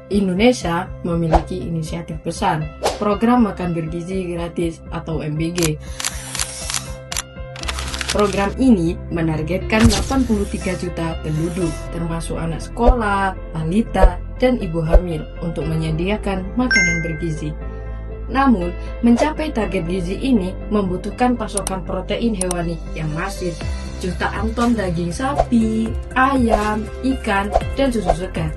Indonesia memiliki inisiatif besar, program makan bergizi gratis atau MBG. Program ini menargetkan 83 juta penduduk, termasuk anak sekolah, balita, dan ibu hamil untuk menyediakan makanan bergizi. Namun, mencapai target gizi ini membutuhkan pasokan protein hewani yang masif, jutaan ton daging sapi, ayam, ikan, dan susu segar.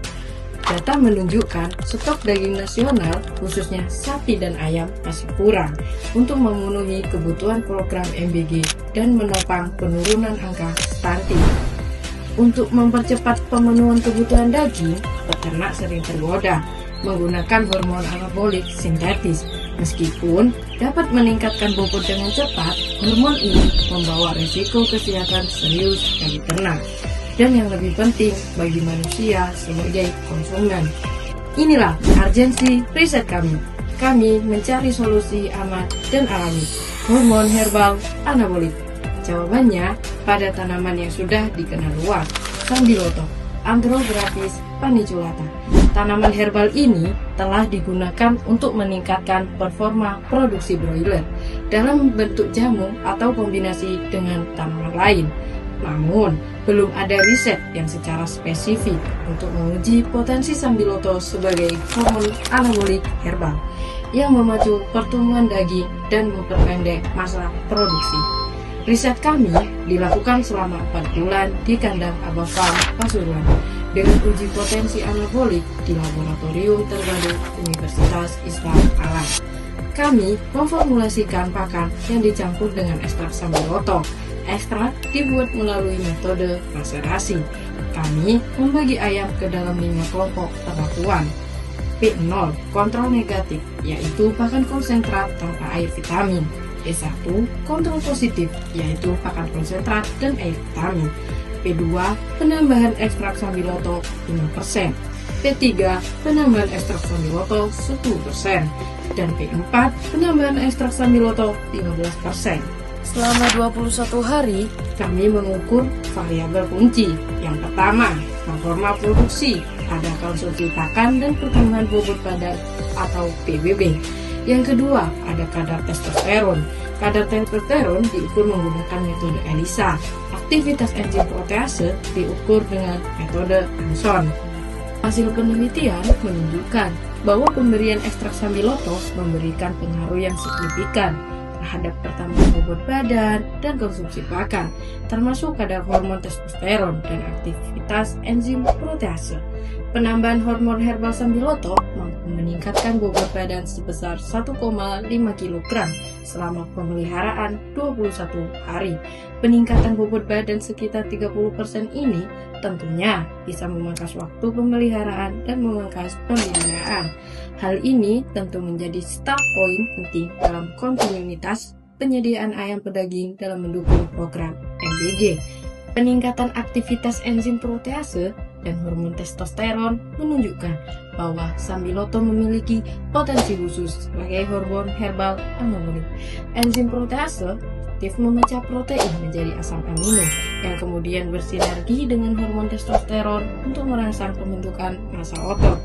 Data menunjukkan stok daging nasional, khususnya sapi dan ayam, masih kurang untuk memenuhi kebutuhan program MBG dan menopang penurunan angka stunting. Untuk mempercepat pemenuhan kebutuhan daging, peternak sering tergoda menggunakan hormon anabolik sintetis. Meskipun dapat meningkatkan bobot dengan cepat, hormon ini membawa risiko kesehatan serius bagi ternak. Dan yang lebih penting bagi manusia sebagai konsumen. Inilah urgensi riset kami. Kami mencari solusi aman dan alami. Hormon herbal anabolik. Jawabannya pada tanaman yang sudah dikenal luas, Sambiloto, Andrographis paniculata. Tanaman herbal ini telah digunakan untuk meningkatkan performa produksi broiler dalam bentuk jamu atau kombinasi dengan tanaman lain. Namun, belum ada riset yang secara spesifik untuk menguji potensi Sambiloto sebagai hormon anabolik herbal yang memacu pertumbuhan daging dan memperpendek masa produksi. Riset kami dilakukan selama 4 bulan di kandang Abah Farm, Pasuruan, dengan uji potensi anabolik di laboratorium terpadu Universitas Islam Alam. Kami memformulasikan pakan yang dicampur dengan ekstrak Sambiloto. Ekstrak dibuat melalui metode maserasi. Kami membagi ayam ke dalam 5 kelompok perlakuan. P0, kontrol negatif, yaitu pakan konsentrat tanpa air vitamin. P1, kontrol positif, yaitu pakan konsentrat dan air vitamin. P2, penambahan ekstrak Sambiloto 5%. P3, penambahan ekstrak Sambiloto 10%. Dan P4, penambahan ekstrak Sambiloto 15%. Selama 21 hari, kami mengukur variabel kunci. Yang pertama, performa produksi pada konsumsi pakan dan pertumbuhan bobot badan atau PBB. Yang kedua, ada kadar testosteron. Kadar testosteron diukur menggunakan metode ELISA. Aktivitas enzim protease diukur dengan metode Hanson. Hasil penelitian menunjukkan bahwa pemberian ekstrak Sambiloto memberikan pengaruh yang signifikan terhadap pertambahan bobot badan dan konsumsi pakan, termasuk kadar hormon testosteron dan aktivitas enzim protease. Penambahan hormon herbal Sambiloto mampu meningkatkan bobot badan sebesar 1,5 kg selama pemeliharaan 21 hari. Peningkatan bobot badan sekitar 30% ini tentunya bisa memangkas waktu pemeliharaan dan memangkas pemeliharaan. Hal ini tentu menjadi start point penting dalam kontinuitas penyediaan ayam pedaging dalam mendukung program MBG. Peningkatan aktivitas enzim protease dan hormon testosteron menunjukkan bahwa Sambiloto memiliki potensi khusus sebagai hormon herbal anabolik. Enzim protease aktif memecah protein menjadi asam amino yang kemudian bersinergi dengan hormon testosteron untuk merangsang pembentukan massa otot.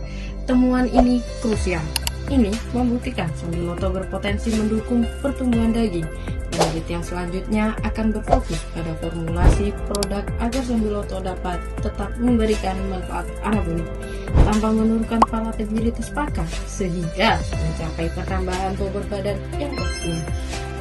Temuan ini krusial. Ini membuktikan Sambiloto berpotensi mendukung pertumbuhan daging. Penelitian selanjutnya akan berfokus pada formulasi produk agar Sambiloto dapat tetap memberikan manfaat anabolik tanpa menurunkan palatabilitas pakan sehingga mencapai pertambahan bobot badan yang optimal.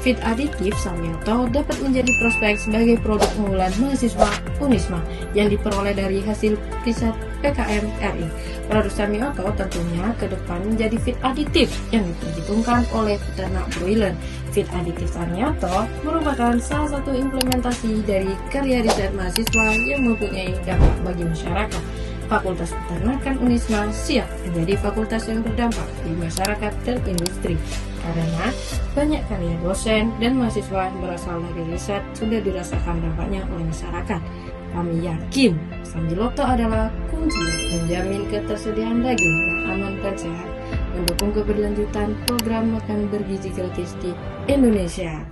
Feed aditif Sambiloto dapat menjadi prospek sebagai produk unggulan mahasiswa Unisma yang diperoleh dari hasil riset PKM RI. Produk Sambiloto tentunya ke depan menjadi feed aditif yang diperhitungkan oleh peternak broiler. Feed aditif Sambiloto merupakan salah satu implementasi dari karya riset mahasiswa yang mempunyai dampak bagi masyarakat. Fakultas Peternakan Unisma siap menjadi fakultas yang berdampak di masyarakat dan industri karena banyak karya dosen dan mahasiswa yang berasal dari riset sudah dirasakan dampaknya oleh masyarakat. Kami yakin Sambiloto adalah kunci menjamin ketersediaan daging yang aman dan sehat, mendukung keberlanjutan program makan bergizi gratis di Indonesia.